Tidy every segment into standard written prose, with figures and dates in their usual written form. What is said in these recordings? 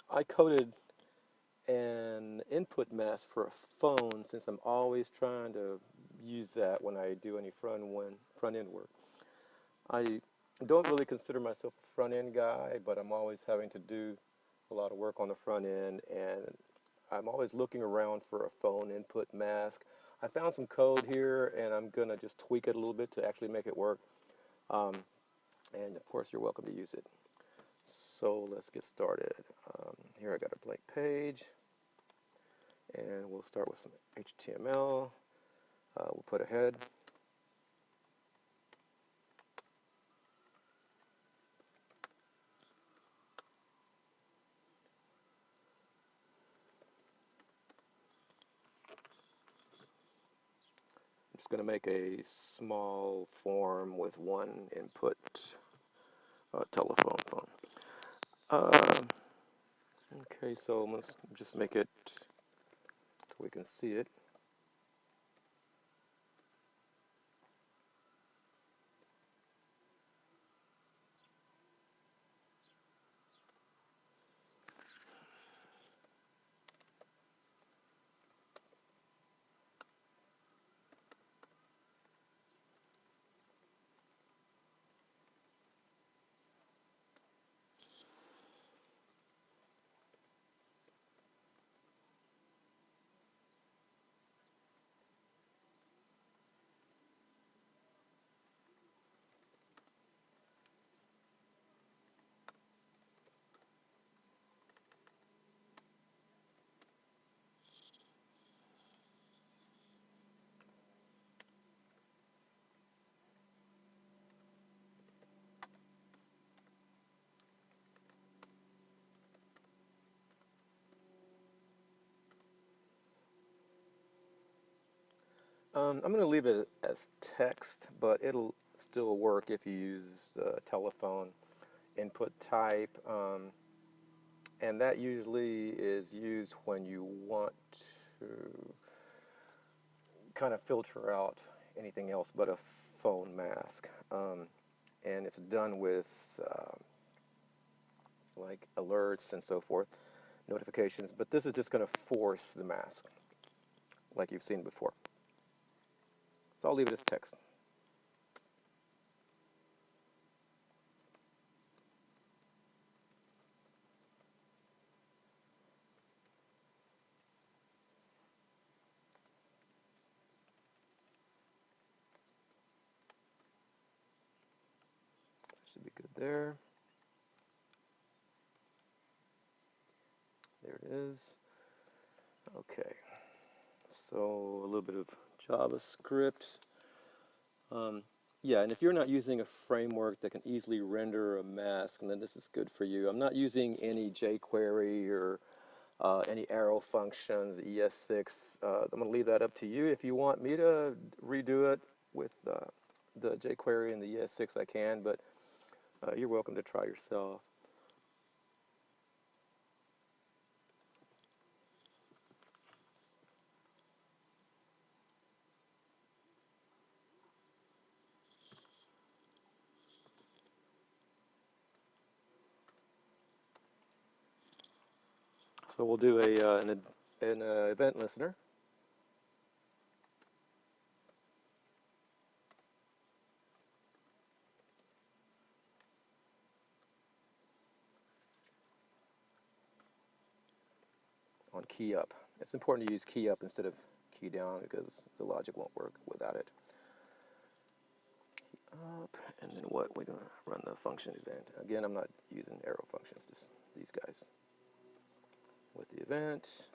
I coded an input mask for a phone since I'm always trying to use that when I do any front end work. I don't really consider myself a front end guy, but I'm always having to do a lot of work on the front end, and I'm always looking around for a phone input mask. I found some code here, and I'm gonna just tweak it a little bit to actually make it work. Um, and of course, you're welcome to use it. So let's get started. Here I got a blank page, and we'll start with some HTML. We'll put a head. I'm just going to make a small form with one input, telephone phone. Uh, okay, so let's just make it so we can see it. I'm going to leave it as text, but it'll still work if you use the telephone input type. And that usually is used when you want to kind of filter out anything else but a phone mask. And it's done with like alerts and so forth, notifications, but this is just going to force the mask like you've seen before. So I'll leave it as text. Should be good there. There it is. Okay, so a little bit of JavaScript. Um, yeah, and if you're not using a framework that can easily render a mask, then this is good for you. I'm not using any jQuery or any arrow functions, ES6. I'm going to leave that up to you. If you want me to redo it with the jQuery and the ES6, I can, but you're welcome to try yourself. So we'll do an event listener. On key up. It's important to use key up instead of key down because the logic won't work without it. Up, and then what? We're going to run the function event. Again, I'm not using arrow functions, just these guys with the event.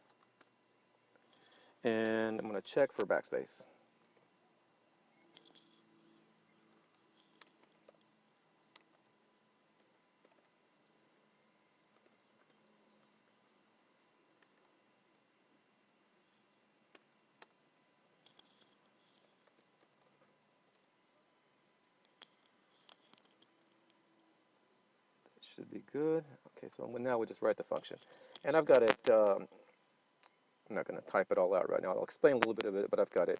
And I'm going to check for backspace. That should be good. Okay, so now we'll just write the function. And I've got it, I'm not going to type it all out right now. I'll explain a little bit of it, but I've got it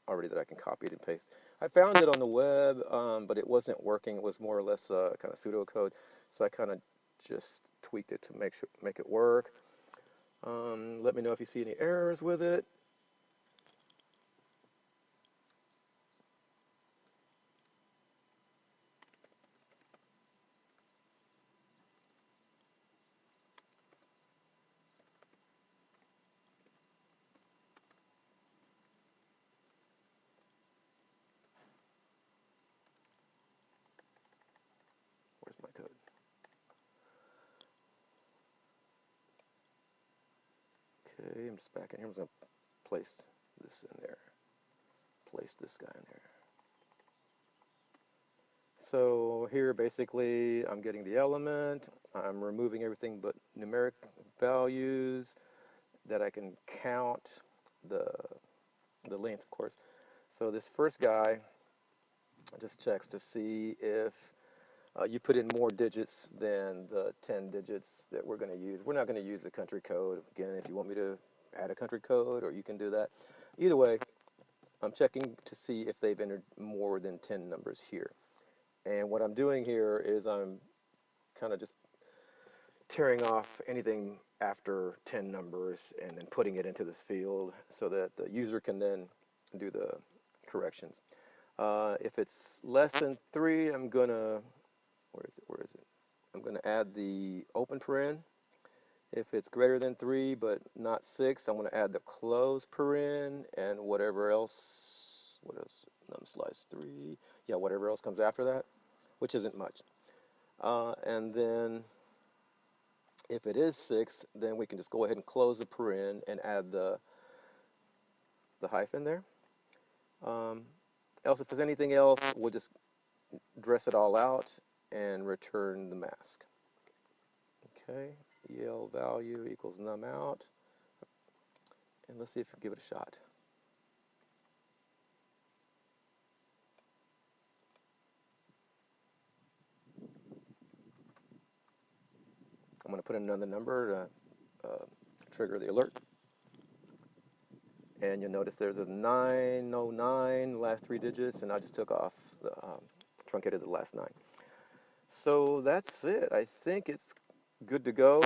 already that I can copy it and paste. I found it on the web, but it wasn't working. It was more or less kind of pseudocode. So I kind of just tweaked it to make it work. Let me know if you see any errors with it. Where's my code? Okay, I'm just back in here. I'm just going to place this in there. Place this guy in there. So here basically I'm getting the element. I'm removing everything but numeric values that I can count the length, of course. So this first guy just checks to see if you put in more digits than the 10 digits that we're going to use. We're not going to use the country code. Again, if you want me to add a country code, or you can do that. Either way, I'm checking to see if they've entered more than 10 numbers here. And what I'm doing here is I'm kind of just tearing off anything after 10 numbers and then putting it into this field so that the user can then do the corrections. If it's less than 3, I'm going to, where is it? I'm going to add the open paren. If it's greater than 3 but not 6, I'm going to add the close paren and whatever else, what else, num slice 3, yeah, whatever else comes after that, which isn't much. And then if it is 6, then we can just go ahead and close the paren and add the hyphen there. Else, if there's anything else, we'll just dress it all out and return the mask. Okay, EL value equals num out. And let's see if we give it a shot. I'm going to put in another number to trigger the alert. And you'll notice there's a 909, last 3 digits, and I just took off the truncated the last 9. So that's it. I think it's good to go.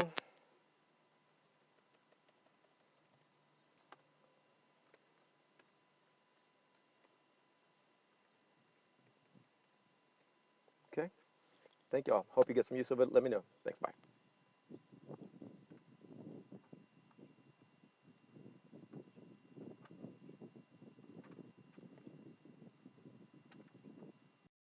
Okay. Thank y'all. Hope you get some use of it. Let me know. Thanks. Bye.